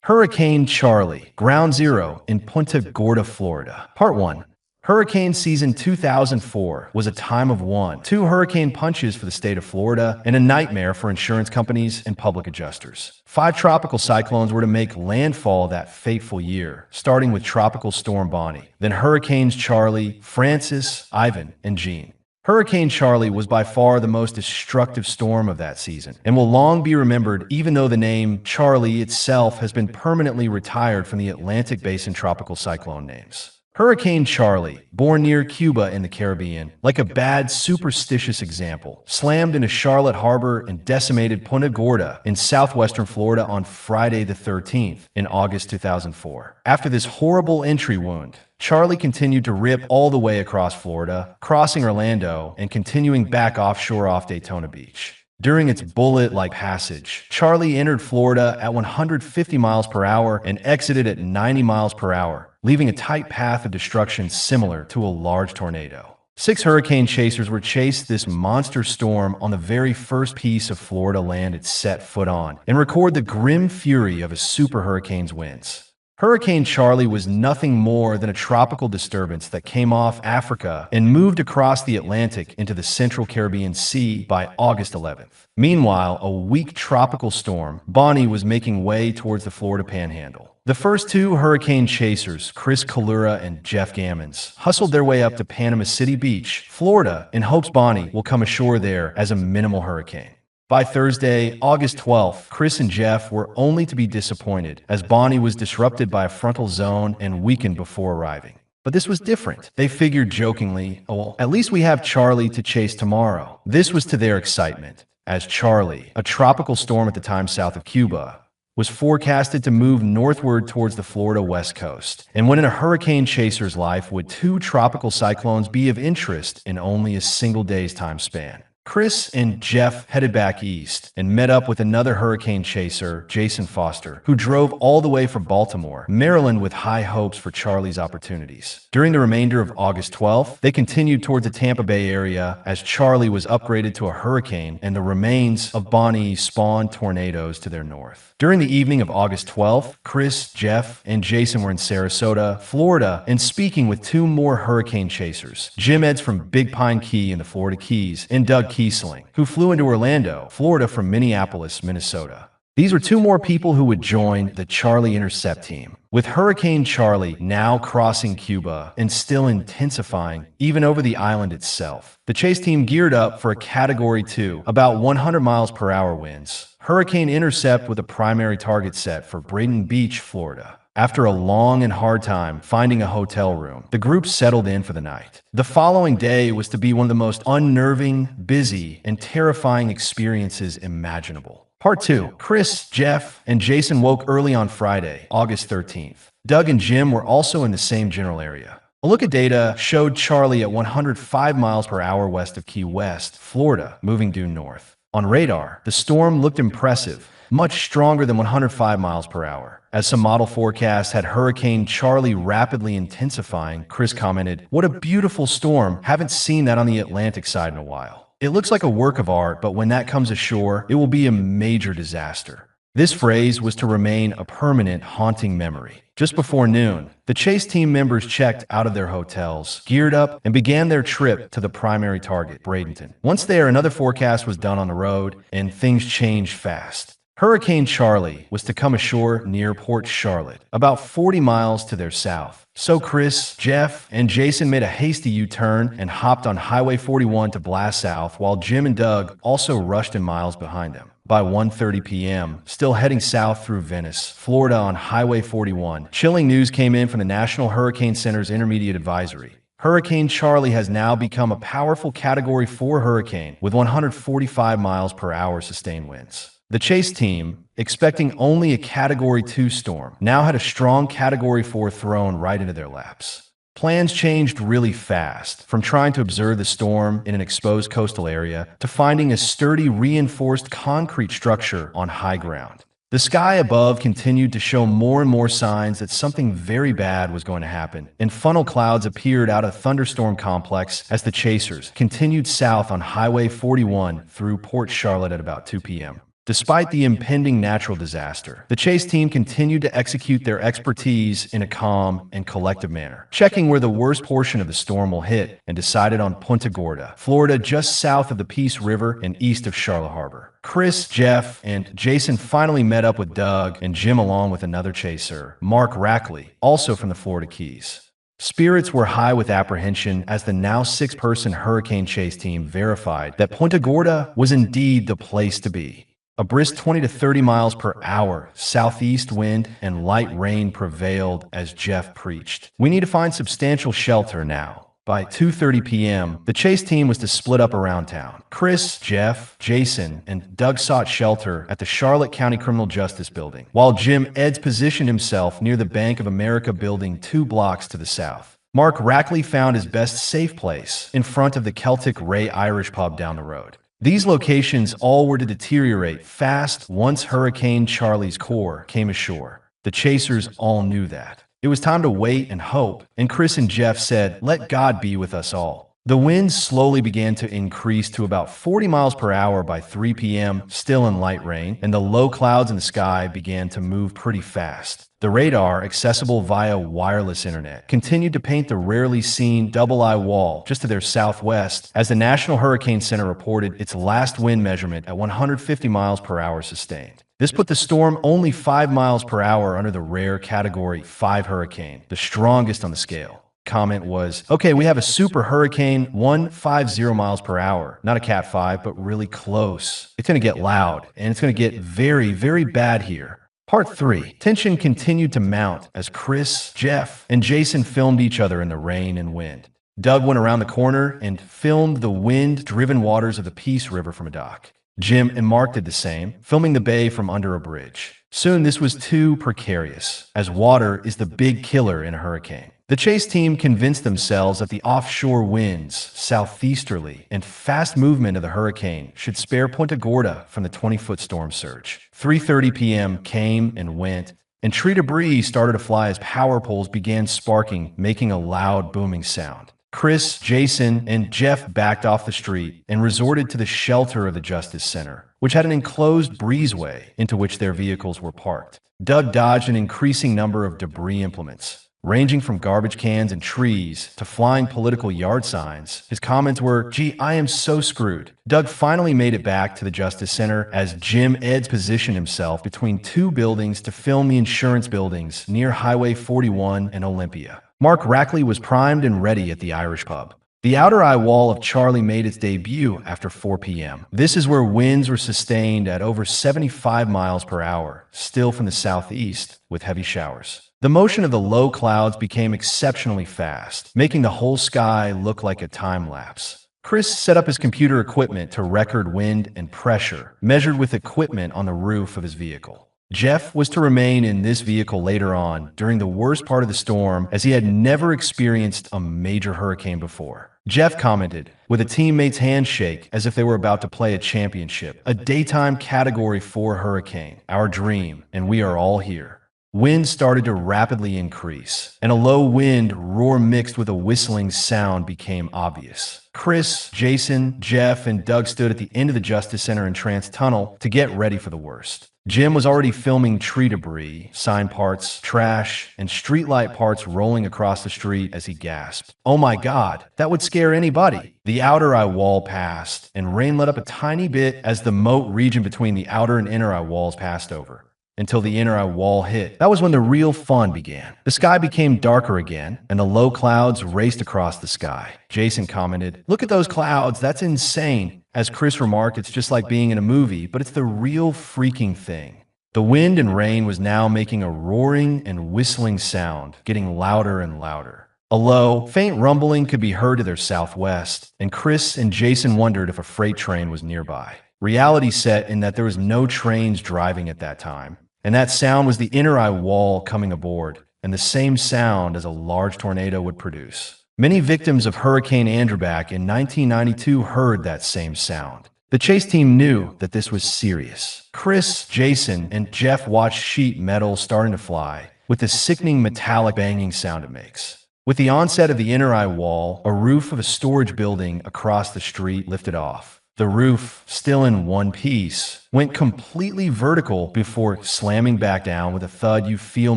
Hurricane Charley, Ground Zero in Punta Gorda, Florida. Part 1. Hurricane season 2004 was a time of two hurricane punches for the state of Florida and a nightmare for insurance companies and public adjusters. 5 tropical cyclones were to make landfall that fateful year, starting with Tropical Storm Bonnie, then Hurricanes Charley, Francis, Ivan, and Jean. Hurricane Charley was by far the most destructive storm of that season and will long be remembered, even though the name Charley itself has been permanently retired from the Atlantic Basin tropical cyclone names. Hurricane Charley, born near Cuba in the Caribbean, like a bad superstitious example, slammed into Charlotte Harbor and decimated Punta Gorda in southwestern Florida on Friday the 13th in August 2004. After this horrible entry wound, Charley continued to rip all the way across Florida, crossing Orlando and continuing back offshore off Daytona Beach. During its bullet-like passage, Charley entered Florida at 150 miles per hour and exited at 90 miles per hour, leaving a tight path of destruction similar to a large tornado. 6 hurricane chasers were chased this monster storm on the very first piece of Florida land it set foot on and record the grim fury of a super hurricane's winds. Hurricane Charley was nothing more than a tropical disturbance that came off Africa and moved across the Atlantic into the central Caribbean Sea by August 11th. Meanwhile, a weak tropical storm, Bonnie, was making way towards the Florida Panhandle. The first 2 hurricane chasers, Chris Kalura and Jeff Gammons, hustled their way up to Panama City Beach, Florida, in hopes Bonnie will come ashore there as a minimal hurricane. By Thursday, August 12th, Chris and Jeff were only to be disappointed as Bonnie was disrupted by a frontal zone and weakened before arriving. But this was different. They figured jokingly, oh, well, at least we have Charley to chase tomorrow. This was to their excitement, as Charley, a tropical storm at the time south of Cuba, was forecasted to move northward towards the Florida west coast. And when in a hurricane chaser's life would 2 tropical cyclones be of interest in only a single day's time span? Chris and Jeff headed back east and met up with another hurricane chaser, Jason Foster, who drove all the way from Baltimore, Maryland, with high hopes for Charley's opportunities. During the remainder of August 12th, they continued towards the Tampa Bay area as Charley was upgraded to a hurricane and the remains of Bonnie spawned tornadoes to their north. During the evening of August 12th, Chris, Jeff, and Jason were in Sarasota, Florida, and speaking with 2 more hurricane chasers, Jim Eds from Big Pine Key in the Florida Keys and Doug Kiesling, who flew into Orlando, Florida from Minneapolis, Minnesota. These were 2 more people who would join the Charley Intercept team. With Hurricane Charley now crossing Cuba and still intensifying even over the island itself, the chase team geared up for a Category 2, about 100 miles per hour winds. Hurricane Intercept with a primary target set for Braden Beach, Florida. After a long and hard time finding a hotel room, the group settled in for the night. The following day was to be one of the most unnerving, busy, and terrifying experiences imaginable. Part 2. Chris, Jeff, and Jason woke early on Friday, August 13th. Doug and Jim were also in the same general area. A look at data showed Charley at 105 miles per hour west of Key West, Florida, moving due north. On radar, the storm looked impressive, much stronger than 105 miles per hour. As some model forecasts had Hurricane Charley rapidly intensifying, Chris commented, "What a beautiful storm. Haven't seen that on the Atlantic side in a while. It looks like a work of art, but when that comes ashore, it will be a major disaster." This phrase was to remain a permanent, haunting memory. Just before noon, the chase team members checked out of their hotels, geared up, and began their trip to the primary target, Bradenton. Once there, another forecast was done on the road, and things changed fast. Hurricane Charley was to come ashore near Port Charlotte, about 40 miles to their south. So Chris, Jeff, and Jason made a hasty U-turn and hopped on Highway 41 to blast south, while Jim and Doug also rushed in miles behind them. By 1:30 p.m., still heading south through Venice, Florida on Highway 41, chilling news came in from the National Hurricane Center's Intermediate Advisory. Hurricane Charley has now become a powerful Category 4 hurricane with 145 miles per hour sustained winds. The chase team, expecting only a Category 2 storm, now had a strong Category 4 thrown right into their laps. Plans changed really fast, from trying to observe the storm in an exposed coastal area to finding a sturdy, reinforced concrete structure on high ground. The sky above continued to show more and more signs that something very bad was going to happen, and funnel clouds appeared out of the thunderstorm complex as the chasers continued south on Highway 41 through Port Charlotte at about 2 p.m. Despite the impending natural disaster, the chase team continued to execute their expertise in a calm and collective manner, checking where the worst portion of the storm will hit, and decided on Punta Gorda, Florida, just south of the Peace River and east of Charlotte Harbor. Chris, Jeff, and Jason finally met up with Doug and Jim along with another chaser, Mark Rackley, also from the Florida Keys. Spirits were high with apprehension as the now six-person hurricane chase team verified that Punta Gorda was indeed the place to be. A brisk 20 to 30 miles per hour southeast wind and light rain prevailed as Jeff preached. We need to find substantial shelter now. By 2:30 p.m., the chase team was to split up around town. Chris, Jeff, Jason, and Doug sought shelter at the Charlotte County Criminal Justice Building, while Jim Eds positioned himself near the Bank of America building 2 blocks to the south. Mark Rackley found his best safe place in front of the Celtic Ray Irish pub down the road. These locations all were to deteriorate fast once Hurricane Charley's core came ashore. The chasers all knew that. It was time to wait and hope, and Chris and Jeff said, "Let God be with us all." The winds slowly began to increase to about 40 miles per hour by 3 p.m., still in light rain, and the low clouds in the sky began to move pretty fast. The radar, accessible via wireless internet, continued to paint the rarely seen double-eye wall just to their southwest as the National Hurricane Center reported its last wind measurement at 150 miles per hour sustained. This put the storm only 5 miles per hour under the rare Category 5 hurricane, the strongest on the scale. Comment was, "Okay, we have a super hurricane 150 miles per hour, not a Cat 5, but really close. It's going to get loud, and it's going to get very, very bad here." Part 3. Tension continued to mount as Chris, Jeff, and Jason filmed each other in the rain and wind. Doug went around the corner and filmed the wind-driven waters of the Peace River from a dock. Jim and Mark did the same, filming the bay from under a bridge. Soon this was too precarious, as water is the big killer in a hurricane. The chase team convinced themselves that the offshore winds, southeasterly, and fast movement of the hurricane should spare Punta Gorda from the 20-foot storm surge. 3:30 p.m. came and went, and tree debris started to fly as power poles began sparking, making a loud booming sound. Chris, Jason, and Jeff backed off the street and resorted to the shelter of the Justice Center, which had an enclosed breezeway into which their vehicles were parked. Doug dodged an increasing number of debris implements, ranging from garbage cans and trees to flying political yard signs. His comments were, "Gee, I am so screwed." Doug finally made it back to the Justice Center as Jim Eds positioned himself between 2 buildings to film the insurance buildings near Highway 41 and Olympia. Mark Rackley was primed and ready at the Irish pub. The outer eye wall of Charley made its debut after 4 p.m. This is where winds were sustained at over 75 miles per hour, still from the southeast, with heavy showers. The motion of the low clouds became exceptionally fast, making the whole sky look like a time lapse. Chris set up his computer equipment to record wind and pressure, measured with equipment on the roof of his vehicle. Jeff was to remain in this vehicle later on during the worst part of the storm, as he had never experienced a major hurricane before. Jeff commented, with a teammate's handshake as if they were about to play a championship, "A daytime Category 4 hurricane, our dream, and we are all here." Wind started to rapidly increase, and a low wind roar mixed with a whistling sound became obvious. Chris, Jason, Jeff, and Doug stood at the end of the Justice Center entrance tunnel to get ready for the worst. Jim was already filming tree debris, sign parts, trash, and streetlight parts rolling across the street as he gasped, "Oh my God, that would scare anybody." The outer eye wall passed, and rain let up a tiny bit as the moat region between the outer and inner eye walls passed over. Until the inner eye wall hit. That was when the real fun began. The sky became darker again, and the low clouds raced across the sky. Jason commented, "Look at those clouds, that's insane." As Chris remarked, "It's just like being in a movie, but it's the real freaking thing." The wind and rain was now making a roaring and whistling sound, getting louder and louder. A low, faint rumbling could be heard to their southwest, and Chris and Jason wondered if a freight train was nearby. Reality set in that there was no trains driving at that time, and that sound was the inner eye wall coming aboard, and the same sound as a large tornado would produce. Many victims of Hurricane Andrew in 1992 heard that same sound. The chase team knew that this was serious. Chris, Jason, and Jeff watched sheet metal starting to fly, with the sickening metallic banging sound it makes. With the onset of the inner eye wall, a roof of a storage building across the street lifted off. The roof, still in one piece, went completely vertical before slamming back down with a thud you feel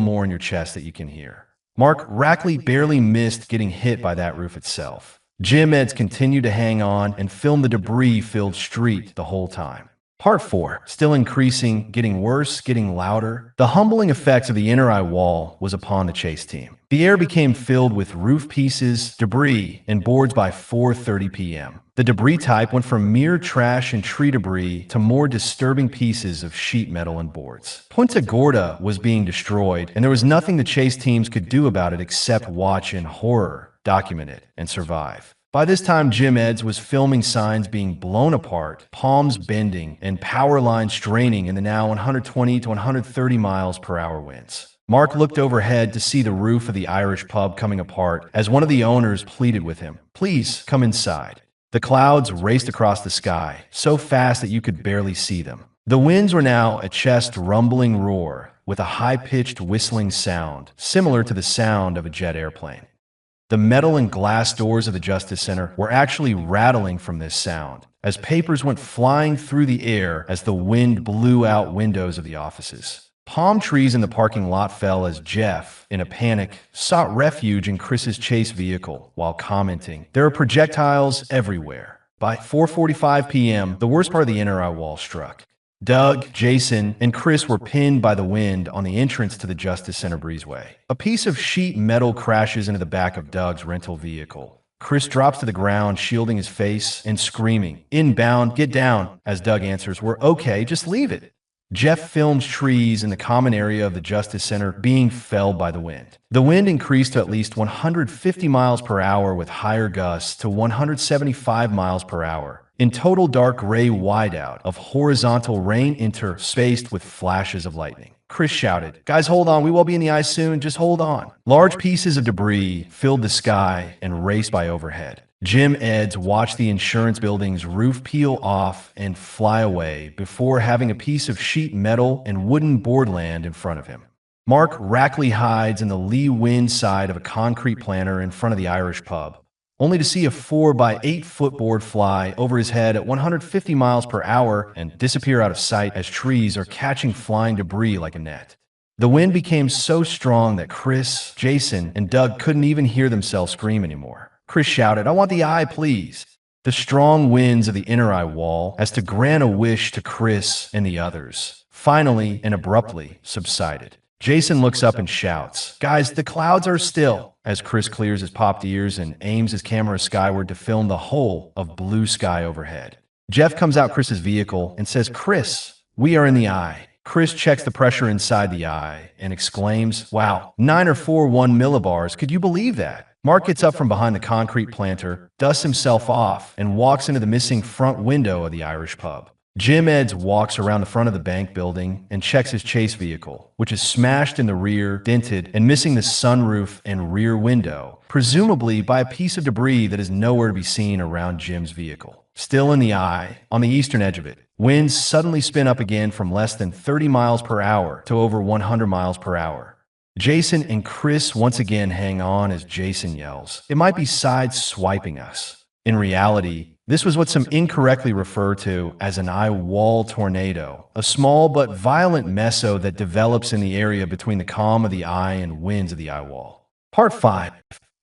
more in your chest that you can hear. Mark Rackley barely missed getting hit by that roof itself. Jim Eds continued to hang on and film the debris-filled street the whole time. Part 4, still increasing, getting worse, getting louder. The humbling effects of the inner eye wall was upon the chase team. The air became filled with roof pieces, debris, and boards by 4:30 p.m. The debris type went from mere trash and tree debris to more disturbing pieces of sheet metal and boards. Punta Gorda was being destroyed, and there was nothing the chase teams could do about it except watch in horror, document it, and survive. By this time, Jim Eds was filming signs being blown apart, palms bending, and power lines straining in the now 120 to 130 miles per hour winds. Mark looked overhead to see the roof of the Irish pub coming apart as one of the owners pleaded with him, "Please, come inside." The clouds raced across the sky, so fast that you could barely see them. The winds were now a chest rumbling roar with a high-pitched whistling sound, similar to the sound of a jet airplane. The metal and glass doors of the Justice Center were actually rattling from this sound, as papers went flying through the air as the wind blew out windows of the offices. Palm trees in the parking lot fell as Jeff, in a panic, sought refuge in Chris's chase vehicle while commenting, "There are projectiles everywhere." By 4:45 p.m., the worst part of the inner eye wall struck. Doug, Jason, and Chris were pinned by the wind on the entrance to the Justice Center breezeway. A piece of sheet metal crashes into the back of Doug's rental vehicle. Chris drops to the ground, shielding his face and screaming, "Inbound, get down," as Doug answers, "We're okay, just leave it." Jeff films trees in the common area of the Justice Center being felled by the wind. The wind increased to at least 150 miles per hour with higher gusts to 175 miles per hour. In total dark gray whiteout of horizontal rain interspaced with flashes of lightning. Chris shouted, "Guys, hold on, we will be in the ice soon, just hold on." Large pieces of debris filled the sky and raced by overhead. Jim Eds watched the insurance building's roof peel off and fly away before having a piece of sheet metal and wooden board land in front of him. Mark Rackley hides in the lee wind side of a concrete planter in front of the Irish pub, only to see a 4x8 foot board fly over his head at 150 miles per hour and disappear out of sight as trees are catching flying debris like a net. The wind became so strong that Chris, Jason, and Doug couldn't even hear themselves scream anymore. Chris shouted, "I want the eye, please." The strong winds of the inner eye wall, as to grant a wish to Chris and the others, finally and abruptly subsided. Jason looks up and shouts, "Guys, the clouds are still," as Chris clears his popped ears and aims his camera skyward to film the whole of blue sky overhead. Jeff comes out Chris's vehicle and says, "Chris, we are in the eye." Chris checks the pressure inside the eye and exclaims, "Wow, 9.41 millibars, could you believe that?" Mark gets up from behind the concrete planter, dusts himself off, and walks into the missing front window of the Irish pub. Jim Eds walks around the front of the bank building and checks his chase vehicle, which is smashed in the rear, dented, and missing the sunroof and rear window, presumably by a piece of debris that is nowhere to be seen around Jim's vehicle. Still in the eye, on the eastern edge of it, winds suddenly spin up again from less than 30 miles per hour to over 100 miles per hour. Jason and Chris once again hang on as Jason yells, "It might be side swiping us." In reality, this was what some incorrectly refer to as an eye wall tornado, a small but violent meso that develops in the area between the calm of the eye and winds of the eye wall. Part 5.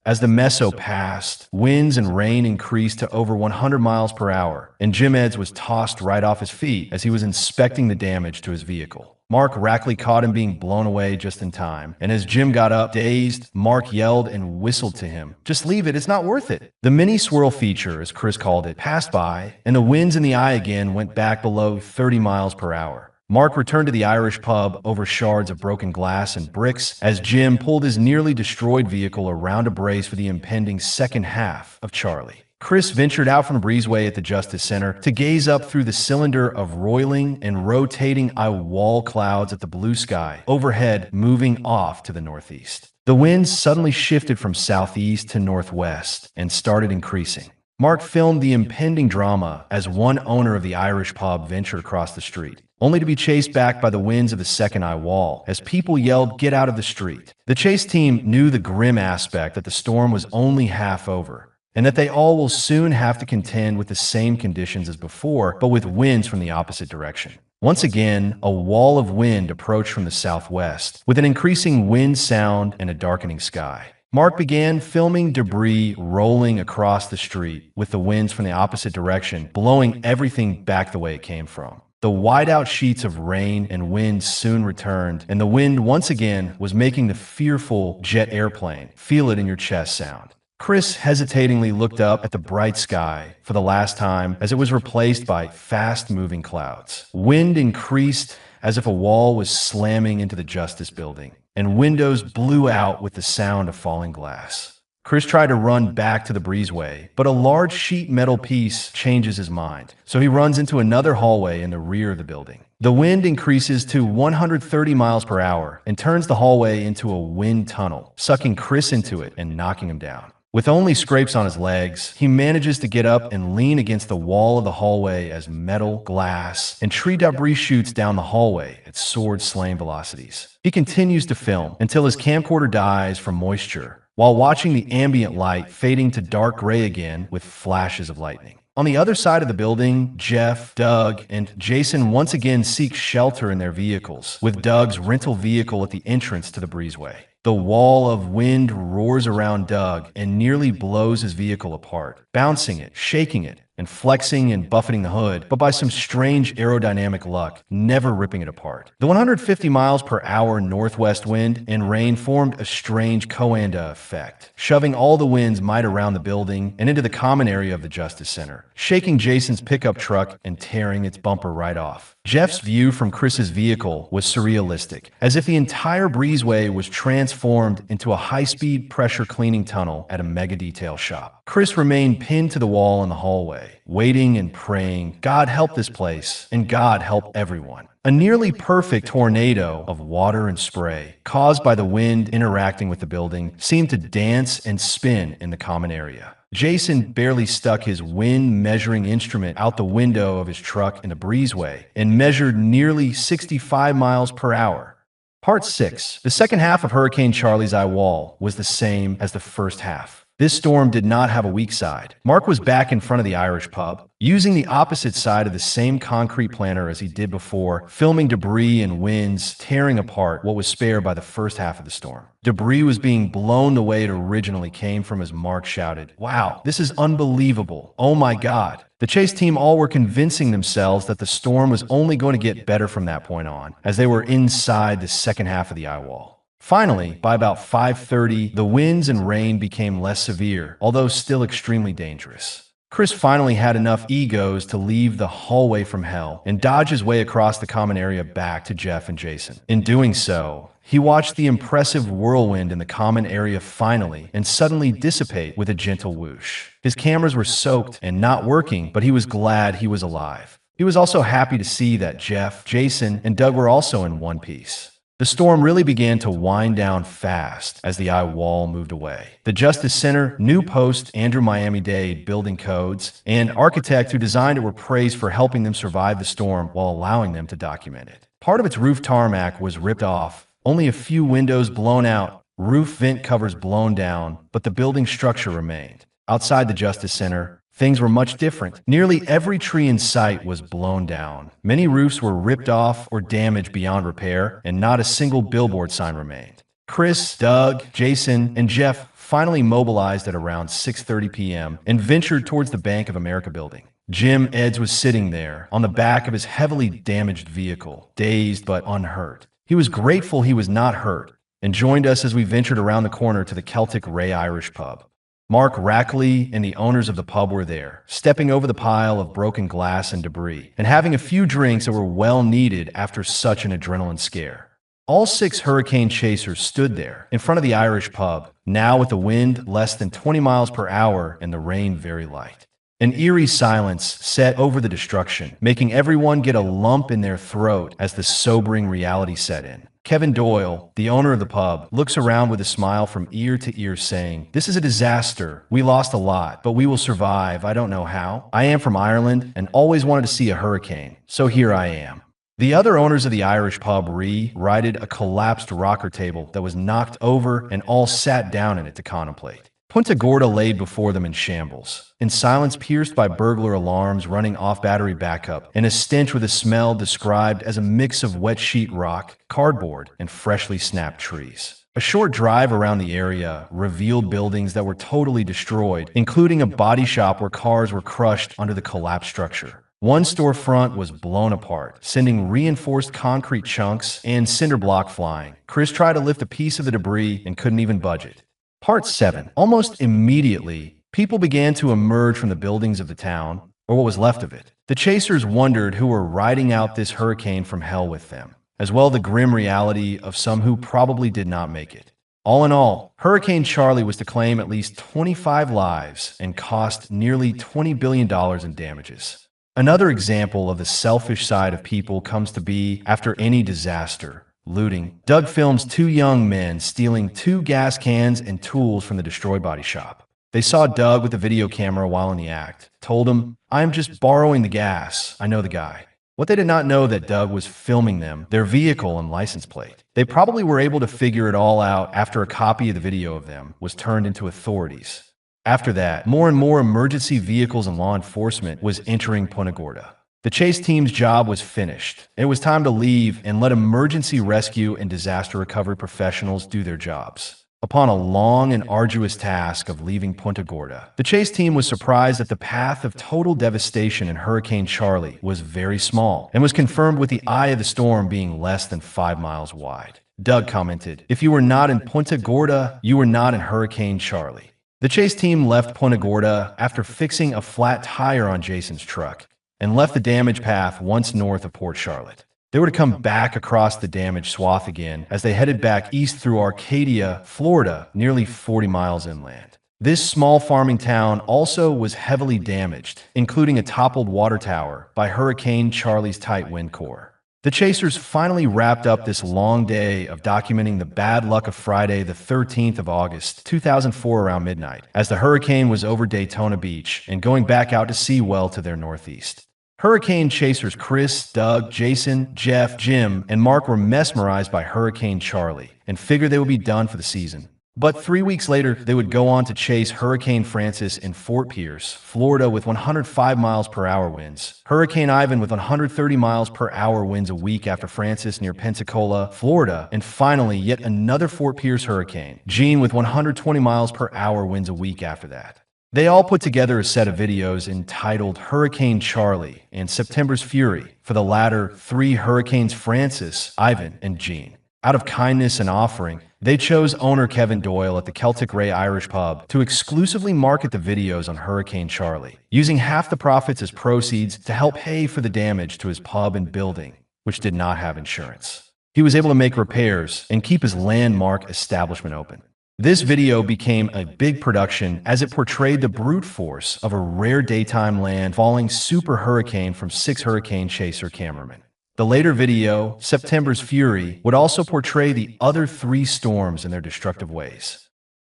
As the meso passed, winds and rain increased to over 100 miles per hour, and Jim Eds was tossed right off his feet as he was inspecting the damage to his vehicle. Mark Rackley caught him being blown away just in time, and as Jim got up, dazed, Mark yelled and whistled to him, "Just leave it, it's not worth it." The mini swirl feature, as Chris called it, passed by, and the winds in the eye again went back below 30 miles per hour. Mark returned to the Irish pub over shards of broken glass and bricks as Jim pulled his nearly destroyed vehicle around a brace for the impending second half of Charlie. Chris ventured out from the breezeway at the Justice Center to gaze up through the cylinder of roiling and rotating eye wall clouds at the blue sky overhead moving off to the northeast. The winds suddenly shifted from southeast to northwest and started increasing. Mark filmed the impending drama as one owner of the Irish pub ventured across the street, only to be chased back by the winds of the second eye wall as people yelled, "Get out of the street." The chase team knew the grim aspect that the storm was only half over. and that they all will soon have to contend with the same conditions as before, but with winds from the opposite direction. Once again, a wall of wind approached from the southwest, with an increasing wind sound and a darkening sky. Mark began filming debris rolling across the street, with the winds from the opposite direction blowing everything back the way it came from. The whiteout sheets of rain and wind soon returned, and the wind once again was making the fearful jet airplane feel it in your chest sound. Chris hesitatingly looked up at the bright sky for the last time as it was replaced by fast-moving clouds. Wind increased as if a wall was slamming into the Justice Building, and windows blew out with the sound of falling glass. Chris tried to run back to the breezeway, but a large sheet metal piece changes his mind, so he runs into another hallway in the rear of the building. The wind increases to 130 miles per hour and turns the hallway into a wind tunnel, sucking Chris into it and knocking him down. With only scrapes on his legs, he manages to get up and lean against the wall of the hallway as metal, glass, and tree debris shoots down the hallway at sword-slaying velocities. He continues to film until his camcorder dies from moisture, while watching the ambient light fading to dark gray again with flashes of lightning. On the other side of the building, Jeff, Doug, and Jason once again seek shelter in their vehicles, with Doug's rental vehicle at the entrance to the breezeway. The wall of wind roars around Doug and nearly blows his vehicle apart, bouncing it, shaking it, and flexing and buffeting the hood, but by some strange aerodynamic luck, never ripping it apart. The 150 miles per hour northwest wind and rain formed a strange coanda effect, shoving all the wind's might around the building and into the common area of the Justice Center, shaking Jason's pickup truck and tearing its bumper right off. Jeff's view from Chris's vehicle was surrealistic, as if the entire breezeway was transformed into a high-speed pressure cleaning tunnel at a mega detail shop. Chris remained pinned to the wall in the hallway, waiting and praying, God help this place, and God help everyone. A nearly perfect tornado of water and spray, caused by the wind interacting with the building, seemed to dance and spin in the common area. Jason barely stuck his wind measuring instrument out the window of his truck in the breezeway and measured nearly 65 miles per hour. Part 6. The second half of Hurricane Charley's eye wall was the same as the first half. This storm did not have a weak side. Mark was back in front of the Irish pub, using the opposite side of the same concrete planter as he did before, filming debris and winds tearing apart what was spared by the first half of the storm. Debris was being blown the way it originally came from as Mark shouted, "Wow, this is unbelievable. Oh my God." The chase team all were convincing themselves that the storm was only going to get better from that point on, as they were inside the second half of the eye wall. Finally, by about 5:30, the winds and rain became less severe, although still extremely dangerous. Chris finally had enough egos to leave the hallway from hell and dodge his way across the common area back to Jeff and Jason. In doing so, he watched the impressive whirlwind in the common area finally and suddenly dissipate with a gentle whoosh. His cameras were soaked and not working, but he was glad he was alive. He was also happy to see that Jeff, Jason, and Doug were also in one piece. The storm really began to wind down fast as the eye wall moved away. The Justice Center, new post Andrew Miami-Dade building codes, and architect who designed it were praised for helping them survive the storm while allowing them to document it. Part of its roof tarmac was ripped off, only a few windows blown out, roof vent covers blown down, but the building structure remained. Outside the Justice Center, things were much different. Nearly every tree in sight was blown down. Many roofs were ripped off or damaged beyond repair, and not a single billboard sign remained. Chris, Doug, Jason, and Jeff finally mobilized at around 6:30 p.m. and ventured towards the Bank of America building. Jim Eds was sitting there, on the back of his heavily damaged vehicle, dazed but unhurt. He was grateful he was not hurt, and joined us as we ventured around the corner to the Celtic Ray Irish pub. Mark Rackley and the owners of the pub were there, stepping over the pile of broken glass and debris, and having a few drinks that were well needed after such an adrenaline scare. All 6 hurricane chasers stood there, in front of the Irish pub, now with the wind less than 20 miles per hour and the rain very light. An eerie silence set over the destruction, making everyone get a lump in their throat as the sobering reality set in. Kevin Doyle, the owner of the pub, looks around with a smile from ear to ear saying, "This is a disaster. We lost a lot, but we will survive. I don't know how. I am from Ireland and always wanted to see a hurricane, so here I am." The other owners of the Irish pub righted a collapsed rocker table that was knocked over and all sat down in it to contemplate. Punta Gorda laid before them in shambles, in silence pierced by burglar alarms running off battery backup, and a stench with a smell described as a mix of wet sheetrock, cardboard, and freshly snapped trees. A short drive around the area revealed buildings that were totally destroyed, including a body shop where cars were crushed under the collapsed structure. One storefront was blown apart, sending reinforced concrete chunks and cinder block flying. Chris tried to lift a piece of the debris and couldn't even budge it. Part 7. Almost immediately, people began to emerge from the buildings of the town, or what was left of it. The chasers wondered who were riding out this hurricane from hell with them, as well the grim reality of some who probably did not make it. All in all, Hurricane Charley was to claim at least 25 lives and cost nearly $20 billion in damages. Another example of the selfish side of people comes to be after any disaster. Looting. Doug films two young men stealing 2 gas cans and tools from the destroyed body shop. They saw Doug with a video camera while in the act, told him, "I'm just borrowing the gas. I know the guy." What they did not know that Doug was filming them, their vehicle and license plate. They probably were able to figure it all out after a copy of the video of them was turned into authorities. After that, more and more emergency vehicles and law enforcement was entering Punta Gorda. The chase team's job was finished. It was time to leave and let emergency rescue and disaster recovery professionals do their jobs. Upon a long and arduous task of leaving Punta Gorda, the chase team was surprised that the path of total devastation in Hurricane Charley was very small and was confirmed with the eye of the storm being less than 5 miles wide. Doug commented, "If you were not in Punta Gorda, you were not in Hurricane Charley." The chase team left Punta Gorda after fixing a flat tire on Jason's truck and left the damage path once north of Port Charlotte. They were to come back across the damaged swath again as they headed back east through Arcadia, Florida, nearly 40 miles inland. This small farming town also was heavily damaged, including a toppled water tower by Hurricane Charley's tight wind core. The chasers finally wrapped up this long day of documenting the bad luck of Friday, the 13th of August, 2004 around midnight, as the hurricane was over Daytona Beach and going back out to sea well to their northeast. Hurricane chasers Chris, Doug, Jason, Jeff, Jim, and Mark were mesmerized by Hurricane Charley and figured they would be done for the season. But 3 weeks later, they would go on to chase Hurricane Francis in Fort Pierce, Florida with 105 miles per hour winds, Hurricane Ivan with 130 miles per hour winds a week after Francis near Pensacola, Florida, and finally yet another Fort Pierce hurricane, Gene with 120 miles per hour winds a week after that. They all put together a set of videos entitled Hurricane Charley and September's Fury, for the latter 3 hurricanes Francis, Ivan, and Gene. Out of kindness and offering, they chose owner Kevin Doyle at the Celtic Ray Irish pub to exclusively market the videos on Hurricane Charley, using half the profits as proceeds to help pay for the damage to his pub and building, which did not have insurance. He was able to make repairs and keep his landmark establishment open. This video became a big production as it portrayed the brute force of a rare daytime landfalling super hurricane from 6 hurricane chaser cameramen. The later video, September's Fury, would also portray the other 3 storms in their destructive ways.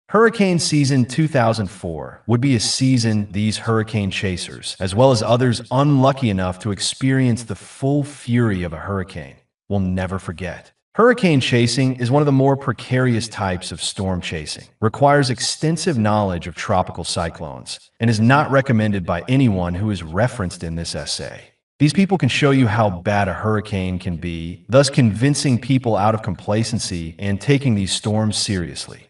Hurricane season 2004 would be a season these hurricane chasers, as well as others unlucky enough to experience the full fury of a hurricane, will never forget. Hurricane chasing is one of the more precarious types of storm chasing, requires extensive knowledge of tropical cyclones, and is not recommended by anyone who is referenced in this essay. These people can show you how bad a hurricane can be, thus convincing people out of complacency and taking these storms seriously.